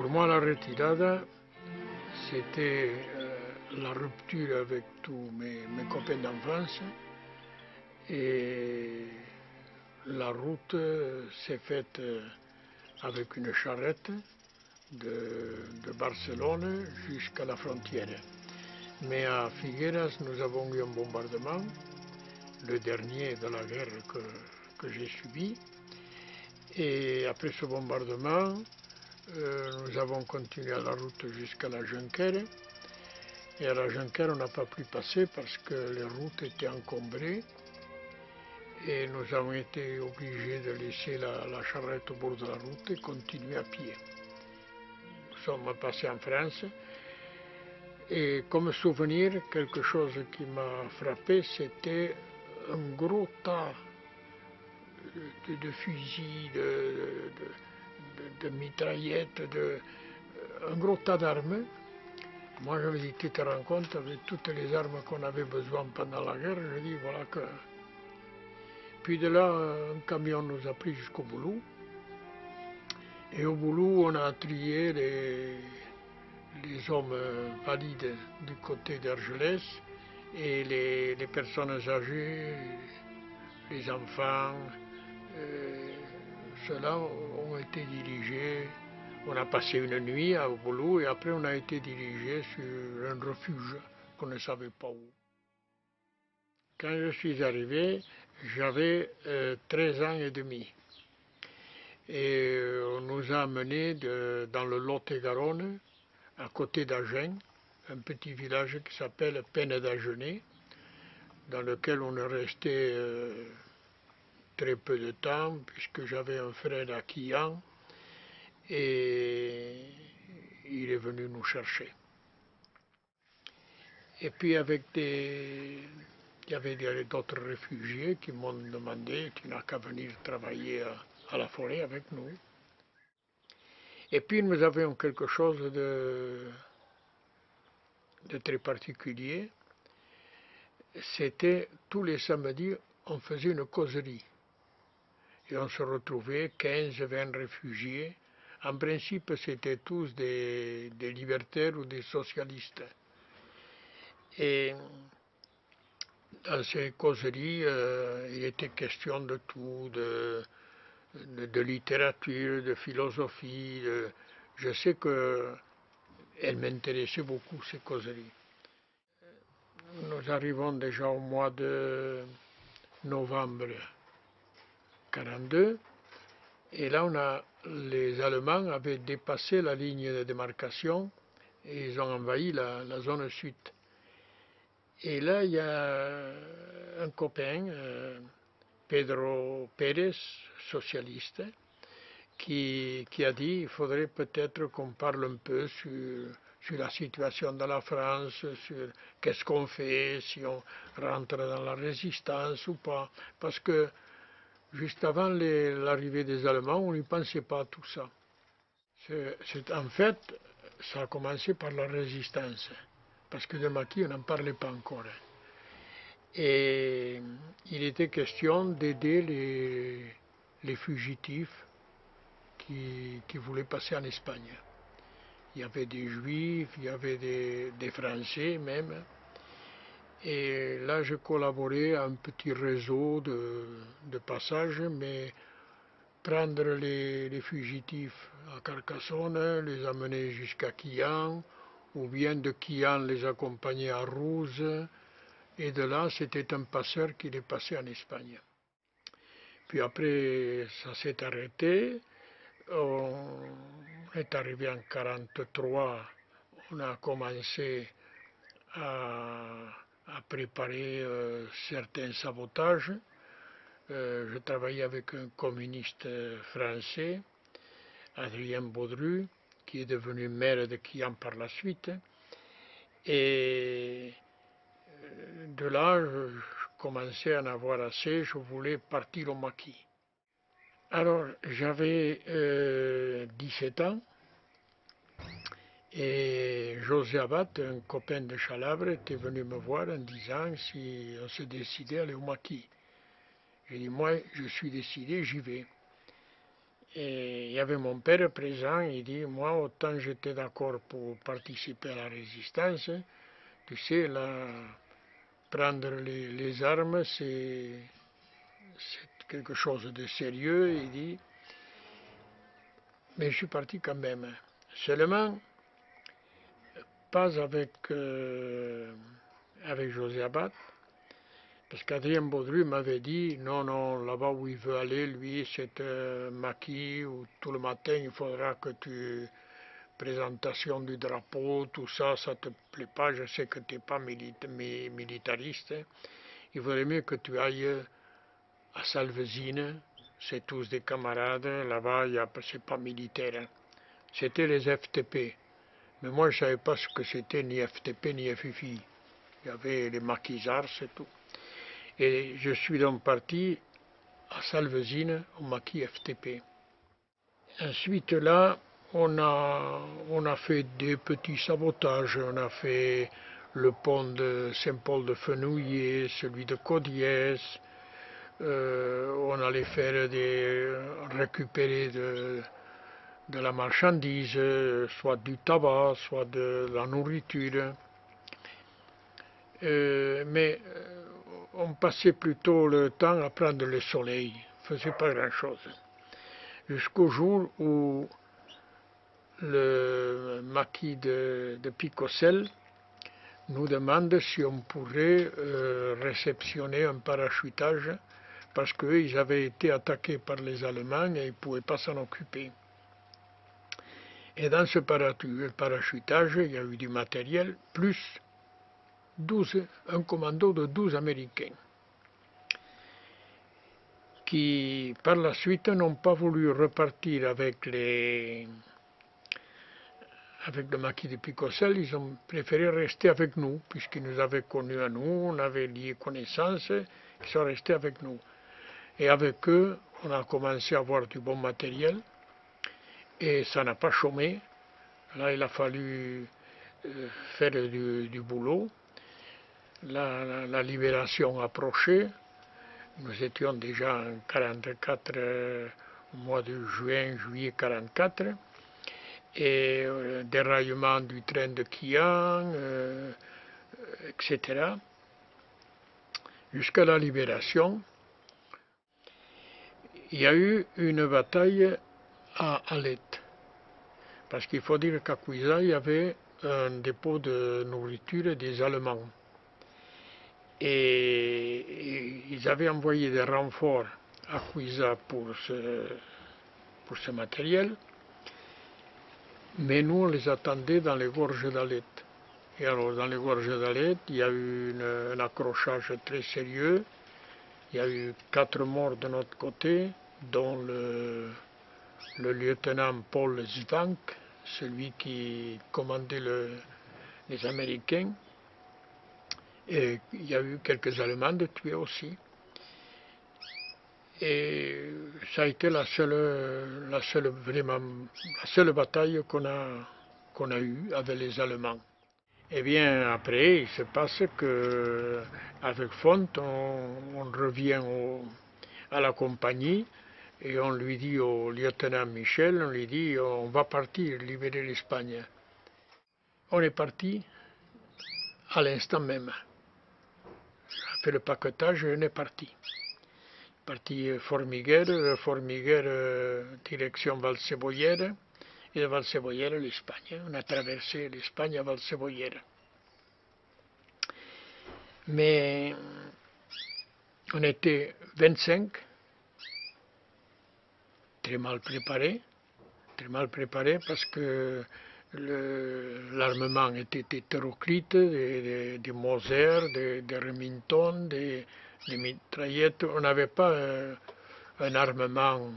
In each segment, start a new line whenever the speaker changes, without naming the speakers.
Pour moi, la retirada, c'était la rupture avec tous mes copains d'enfance et la route s'est faite avec une charrette de Barcelone jusqu'à la frontière. Mais à Figueras, nous avons eu un bombardement, le dernier de la guerre que j'ai subi. Et après ce bombardement, nous avons continué la route jusqu'à la Junquera. Et à la Junquera, on n'a pas pu passer parce que les routes étaient encombrées. Et nous avons été obligés de laisser la charrette au bord de la route et continuer à pied. Nous sommes passés en France. Et comme souvenir, quelque chose qui m'a frappé, c'était un gros tas de fusils, de mitraillettes, un gros tas d'armes. Moi, j'avais dit, tu te rends compte, avec toutes les armes qu'on avait besoin pendant la guerre, je dis, voilà que... Puis de là, un camion nous a pris jusqu'au Boulou. Et au Boulou, on a trié les hommes valides du côté d'Argelès et les personnes âgées, les enfants. Ceux-là ont été dirigés. On a passé une nuit au Boulou et après on a été dirigés sur un refuge qu'on ne savait pas où. Quand je suis arrivé, j'avais 13 ans et demi. Et on nous a amenés dans le Lot-et-Garonne, à côté d'Agen, un petit village qui s'appelle Peine d'Agenais, dans lequel on est resté très peu de temps, puisque j'avais un frère à Quillan, et il est venu nous chercher. Et puis il y avait d'autres réfugiés qui m'ont demandé, tu n'as qu'à venir travailler à la forêt avec nous. Et puis nous avions quelque chose de très particulier. C'était tous les samedis, on faisait une causerie. Et on se retrouvait 15-20 réfugiés. En principe, c'était tous des libertaires ou des socialistes. Et dans ces causeries, il était question de tout, de littérature, de philosophie. Je sais qu'elles m'intéressaient beaucoup, ces causeries. Nous arrivons déjà au mois de novembre 1942, et là, les Allemands avaient dépassé la ligne de démarcation et ils ont envahi la zone sud. Et là, il y a un copain, Pedro Pérez, socialiste, qui a dit qu'il faudrait peut-être qu'on parle un peu sur la situation de la France, sur qu'est-ce qu'on fait, si on rentre dans la résistance ou pas. Parce que juste avant l'arrivée des Allemands, on n'y pensait pas à tout ça. En fait, ça a commencé par la résistance, parce que de Maquis, on n'en parlait pas encore. Et il était question d'aider les fugitifs qui voulaient passer en Espagne. Il y avait des Juifs, il y avait des Français même. Et là, je collaborais à un petit réseau de passage, mais prendre les fugitifs à Carcassonne, les amener jusqu'à Quillan, ou bien de Quillan les accompagner à Rouze, et de là, c'était un passeur qui les passait en Espagne. Puis après, ça s'est arrêté. On est arrivé en 1943, on a commencé à préparer certains sabotages. Je travaillais avec un communiste français, Adrien Baudru, qui est devenu maire de Quillan par la suite. Et de là, je commençais à en avoir assez, je voulais partir au Maquis. Alors, j'avais 17 ans, et José Abad, un copain de Chalabre, était venu me voir en disant si on se décidait à aller au Maquis. J'ai dit, moi, je suis décidé, j'y vais. Et il y avait mon père présent, il dit, moi, autant j'étais d'accord pour participer à la résistance, tu sais, là, prendre les armes, c'est quelque chose de sérieux, il dit, mais je suis parti quand même. Seulement, pas avec José Abad, parce qu'Adrien Baudru m'avait dit, non, non, là-bas où il veut aller, lui, c'est un maquis où tout le matin, il faudra que tu... présentation du drapeau, tout ça, ça te plaît pas, je sais que tu n'es pas militariste. Il vaudrait mieux que tu ailles à Salvezine, c'est tous des camarades, là-bas, c'est pas militaire. C'était les FTP. Mais moi, je ne savais pas ce que c'était ni FTP ni FFI. Il y avait les maquisards, c'est tout. Et je suis donc parti à Salvezine, au maquis FTP. Ensuite, là, on a fait des petits sabotages. On a fait le pont de Saint-Paul de Fenouillet, celui de Codiès. On allait faire récupérer de la marchandise, soit du tabac, soit de la nourriture. Mais on passait plutôt le temps à prendre le soleil. On ne faisait pas grand-chose. Jusqu'au jour où le maquis de Picocel nous demande si on pourrait réceptionner un parachutage parce qu'ils avaient été attaqués par les Allemands et ils ne pouvaient pas s'en occuper. Et dans ce parachutage, il y a eu du matériel, plus un commando de 12 Américains qui, par la suite, n'ont pas voulu repartir avec le maquis de Picocel, ils ont préféré rester avec nous, puisqu'ils nous avaient connus à nous, on avait lié connaissance, ils sont restés avec nous. Et avec eux, on a commencé à avoir du bon matériel, et ça n'a pas chômé. Là, il a fallu faire du boulot. La libération approchait. Nous étions déjà en 1944, au mois de juin, juillet 1944. Et déraillement du train de Quillan, etc. Jusqu'à la libération, il y a eu une bataille à Alet. Parce qu'il faut dire qu'à Cuisa, il y avait un dépôt de nourriture des Allemands. Et ils avaient envoyé des renforts à Cuisa pour ce matériel. Mais nous, on les attendait dans les gorges d'Alet. Et alors, dans les gorges d'Alet, il y a eu un accrochage très sérieux. Il y a eu 4 morts de notre côté, dont le lieutenant Paul Zvank, celui qui commandait les Américains. Et il y a eu quelques Allemands de tués aussi. Et ça a été la seule bataille qu'on a eue avec les Allemands. Eh bien, après, il se passe que avec Font, on revient à la compagnie et on lui dit au lieutenant Michel, on lui dit, on va partir, libérer l'Espagne. On est parti à l'instant même. On a fait le paquetage et on est parti. Parti Formiguère, direction Valsebollera, et de Valsebollera l'Espagne. On a traversé l'Espagne à Valsebollera. Mais on était 25, très mal préparés parce que l'armement était hétéroclite, des Moser, des Remington, des mitraillettes. On n'avait pas un armement.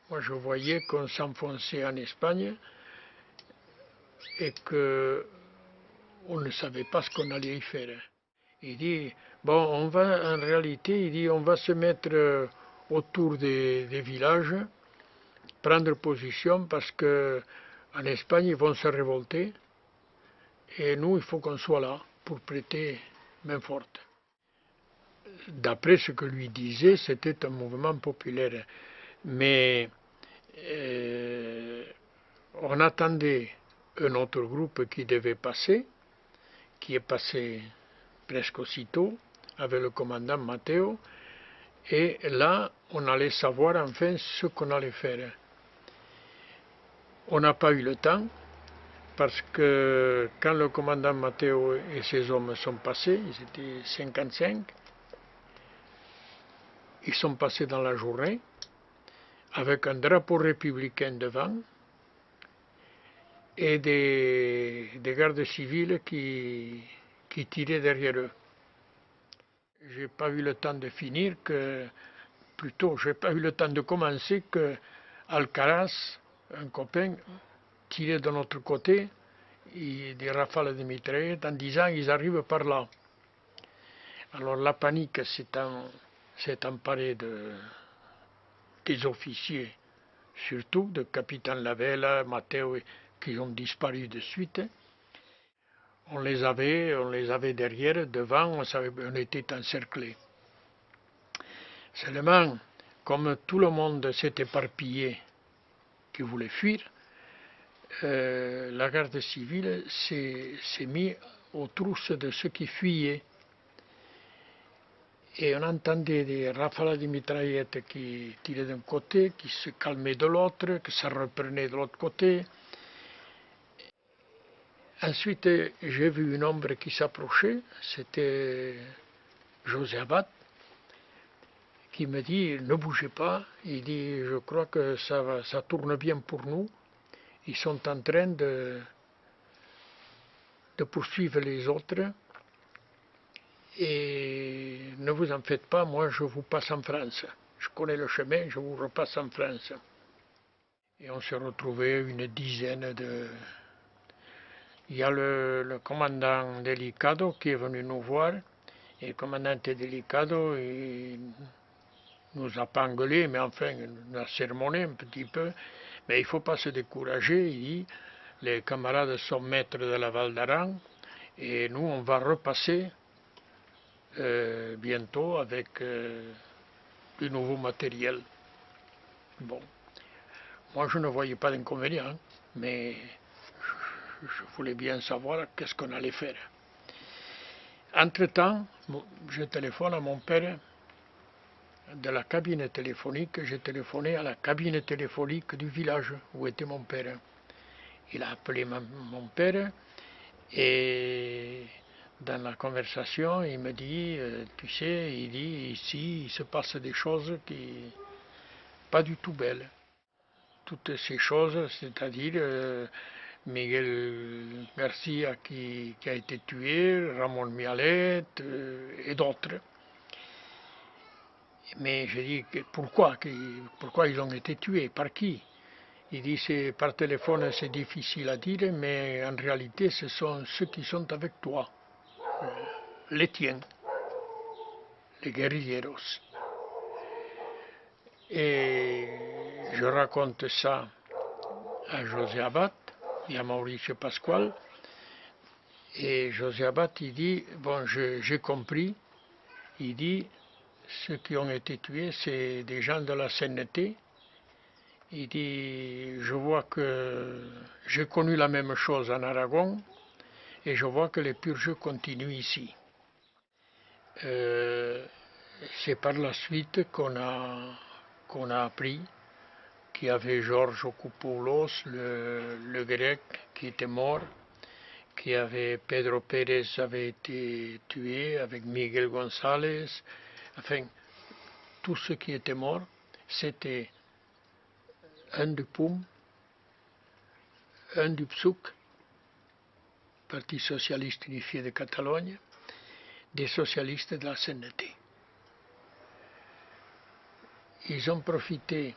Moi, je voyais qu'on s'enfonçait en Espagne et qu'on ne savait pas ce qu'on allait y faire. Il dit, bon, en réalité, il dit, on va se mettre autour des villages, prendre position parce qu'en Espagne, ils vont se révolter et nous, il faut qu'on soit là pour prêter main forte. D'après ce que lui disait, c'était un mouvement populaire. Mais On attendait un autre groupe qui devait passer, qui est passé presque aussitôt avec le commandant Matteo, et là on allait savoir enfin ce qu'on allait faire. On n'a pas eu le temps, parce que quand le commandant Matteo et ses hommes sont passés, ils étaient 55, ils sont passés dans la journée, avec un drapeau républicain devant, et des gardes civils qui tiraient derrière eux. J'ai pas eu le temps de finir que, plutôt, j'ai pas eu le temps de commencer que Alcaraz, un copain, tirait de notre côté des rafales de mitraillettes en disant ils arrivent par là. Alors la panique s'est emparée des officiers, surtout de capitaine Lavella, Matteo, qui ont disparu de suite. On les avait derrière, devant, on était encerclés. Seulement, comme tout le monde s'est éparpillé, qui voulait fuir, la garde civile s'est mise aux trousses de ceux qui fuyaient. Et on entendait des rafales de mitraillettes qui tiraient d'un côté, qui se calmaient de l'autre, que ça reprenait de l'autre côté. Ensuite, j'ai vu une ombre qui s'approchait, c'était José Abad, qui me dit « Ne bougez pas », il dit « Je crois que ça tourne bien pour nous, ils sont en train de poursuivre les autres, et ne vous en faites pas, moi je vous passe en France, je connais le chemin, je vous repasse en France ». Et on s'est retrouvé une dizaine de... Il y a le commandant Delicado qui est venu nous voir, et le commandant Delicado, il nous a pas engueulé, mais enfin, il nous a sermonné un petit peu. Mais il ne faut pas se décourager, il dit, les camarades sont maîtres de la Val d'Aran, et nous, on va repasser bientôt avec du nouveau matériel. Bon, moi, je ne voyais pas d'inconvénient, mais je voulais bien savoir qu'est-ce qu'on allait faire. Entre-temps, je téléphone à mon père de la cabine téléphonique, j'ai téléphoné à la cabine téléphonique du village où était mon père. Il a appelé mon père et dans la conversation, il me dit, tu sais, il dit, ici, il se passe des choses qui pas du tout belles. Toutes ces choses, c'est-à-dire Miguel Garcia qui a été tué, Ramon Mialet et d'autres. Mais je dis pourquoi ils ont été tués, par qui? Il dit c'est par téléphone c'est difficile à dire, mais en réalité ce sont ceux qui sont avec toi, les tiens, les guerrilleros. Et je raconte ça à José Abad et à Mauricio Pascual. Et José Abad, il dit, bon, j'ai compris, il dit, ceux qui ont été tués, c'est des gens de la CNT. Il dit, je vois que j'ai connu la même chose en Aragon, et je vois que les purges continuent ici. C'est par la suite qu'on a appris qu'il y avait Georges Okupoulos, le grec, qui était mort, qu'il y avait Pedro Pérez avait été tué avec Miguel González, enfin, tous ceux qui étaient morts, c'était un du PUM, un du PSUC, Parti socialiste unifié de Catalogne, des socialistes de la CNT. Ils ont profité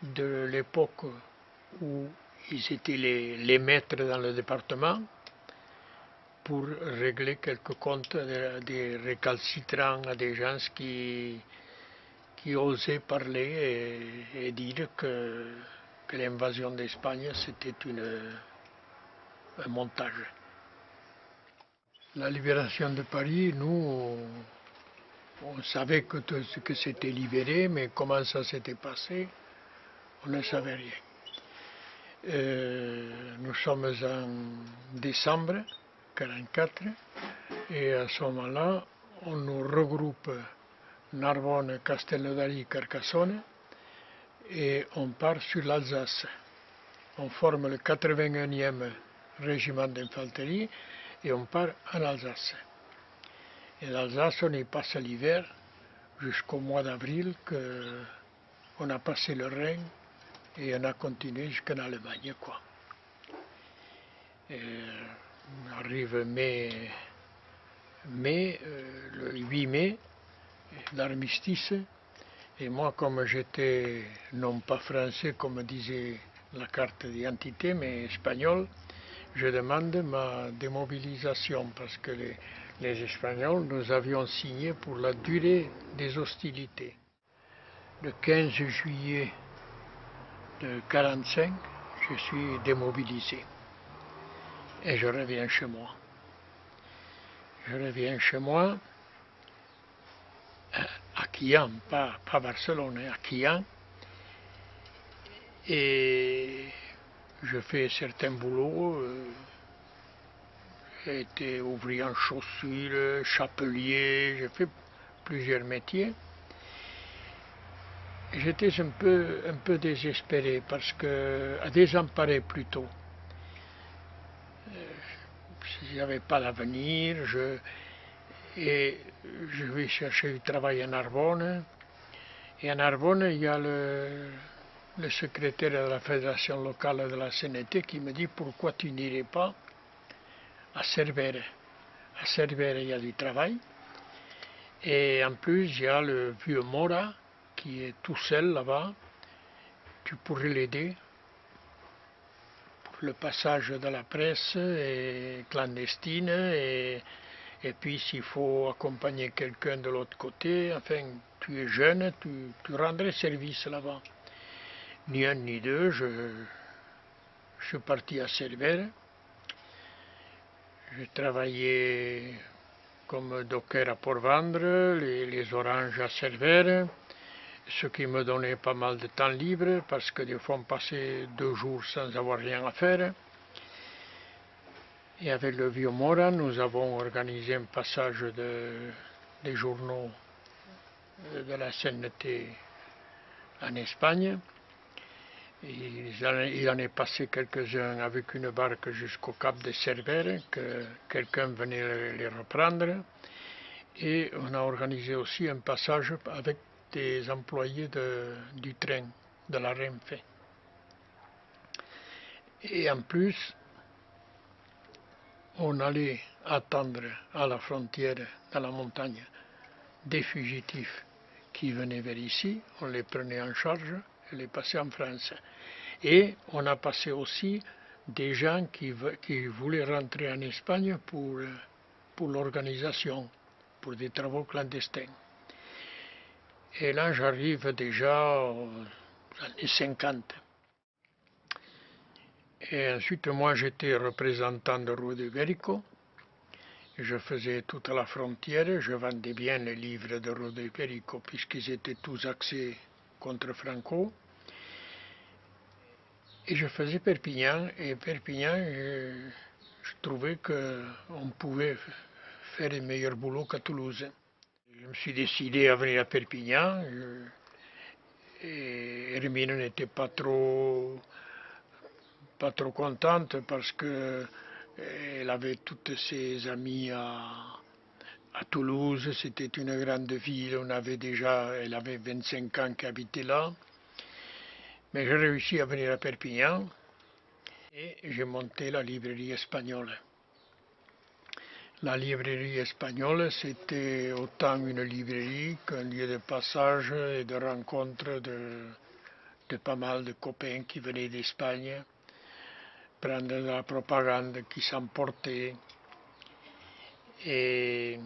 de l'époque où ils étaient les maîtres dans le département pour régler quelques comptes des récalcitrants à des gens qui osaient parler et dire que l'invasion d'Espagne c'était un montage. La libération de Paris, nous, on savait que c'était libéré, mais comment ça s'était passé, on on ne savait rien. Nous sommes en décembre 1944 et à ce moment-là, on nous regroupe Narbonne, Castelnaudary, Carcassonne et on part sur l'Alsace. On forme le 81e régiment d'infanterie et on part en Alsace. Et l'Alsace, on y passe l'hiver jusqu'au mois d'avril qu'on a passé le Rhin et on a continué jusqu'en Allemagne, quoi. Et on arrive le 8 mai, l'armistice, et moi, comme j'étais non pas français, comme disait la carte d'identité, mais espagnol, je demande ma démobilisation parce que les Espagnols, nous avions signé pour la durée des hostilités. Le 15 juillet de 1945, je suis démobilisé et je reviens chez moi. Je reviens chez moi à Quillan, pas Barcelone, à Quillan, et je fais certains boulots. J'ai été ouvrier en chaussures, chapelier, j'ai fait plusieurs métiers. J'étais un peu désespéré parce que, désemparé plutôt. Il n'y avait pas d'avenir, et je vais chercher du travail à Narbonne. Et à Narbonne, il y a le secrétaire de la fédération locale de la CNT qui me dit pourquoi tu n'irais pas à Cervere. À Cervere, il y a du travail. Et en plus, il y a le vieux Mora qui est tout seul là-bas. Tu pourrais l'aider pour le passage de la presse clandestine et puis s'il faut accompagner quelqu'un de l'autre côté, enfin, tu es jeune, tu rendrais service là-bas. Ni un ni deux, je suis parti à Cervere. J'ai travaillé comme docker à Port-Vendre, les oranges à Cervere, ce qui me donnait pas mal de temps libre parce que des fois on passait 2 jours sans avoir rien à faire. Et avec le vieux Mora, nous avons organisé un passage des journaux de la CNT en Espagne. Il en est passé quelques-uns avec une barque jusqu'au cap de Cervere, que quelqu'un venait les reprendre. Et on a organisé aussi un passage avec des employés du train, de la Renfe. Et en plus, on allait attendre à la frontière, dans la montagne, des fugitifs qui venaient vers ici, on les prenait en charge et les passait en France. Et on a passé aussi des gens qui voulaient rentrer en Espagne pour l'organisation, pour des travaux clandestins. Et là, j'arrive déjà aux années 50. Et ensuite, moi, j'étais représentant de Rue de Ibérico. Je faisais toute la frontière, je vendais bien les livres de Rue de Ibérico puisqu'ils étaient tous axés contre Franco. Et je faisais Perpignan, et Perpignan, je trouvais qu'on pouvait faire un meilleur boulot qu'à Toulouse. Je me suis décidé à venir à Perpignan, et Hermine n'était pas trop contente parce qu'elle avait toutes ses amies à Toulouse, c'était une grande ville, elle avait 25 ans qu'elle habitait là. Mais j'ai réussi à venir à Perpignan et j'ai monté la librairie espagnole. La librairie espagnole, c'était autant une librairie qu'un lieu de passage et de rencontre de pas mal de copains qui venaient d'Espagne, prendre de la propagande qui s'emportait. Et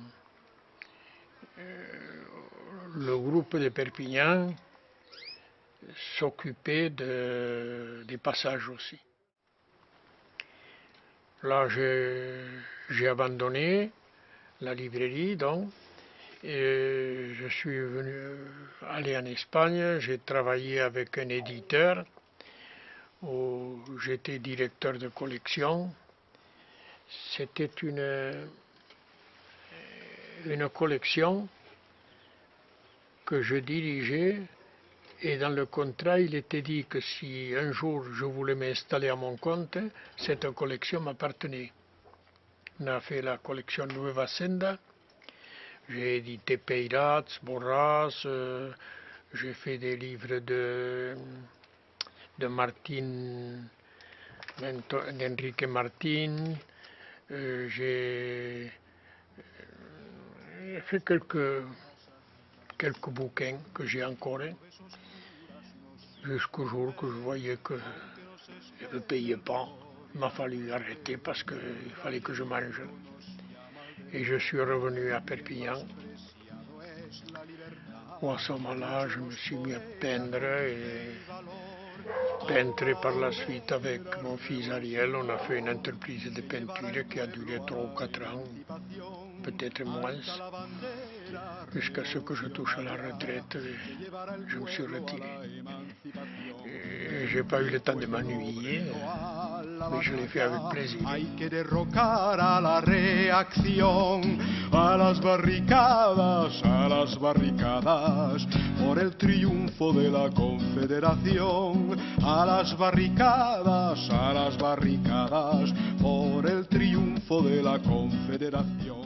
le groupe de Perpignan s'occupait des passages aussi. Là, j'ai abandonné la librairie, donc, et je suis venu aller en Espagne. J'ai travaillé avec un éditeur où j'étais directeur de collection. C'était une collection que je dirigeais, et dans le contrat il était dit que si un jour je voulais m'installer à mon compte, cette collection m'appartenait. On a fait la collection Nueva Senda, j'ai édité Peirats, Borras, j'ai fait des livres de Martin, d'Enrique Martin, j'ai fait quelques bouquins que j'ai encore, jusqu'au jour que je voyais que je ne payais pas. Il m'a fallu arrêter parce qu'il fallait que je mange. Et je suis revenu à Perpignan, où à ce moment-là, je me suis mis à peindre, et peintre par la suite avec mon fils Ariel. On a fait une entreprise de peinture qui a duré 3 ou 4 ans, peut-être moins, jusqu'à ce que je touche à la retraite. Je me suis retiré. Je n'ai pas eu le temps de m'ennuyer, mais je l'ai fait avec plaisir.
Hay que derrocar a la reacción, a las barricadas, por el triunfo de la Confederación, a las barricadas, por el triunfo de la Confederación.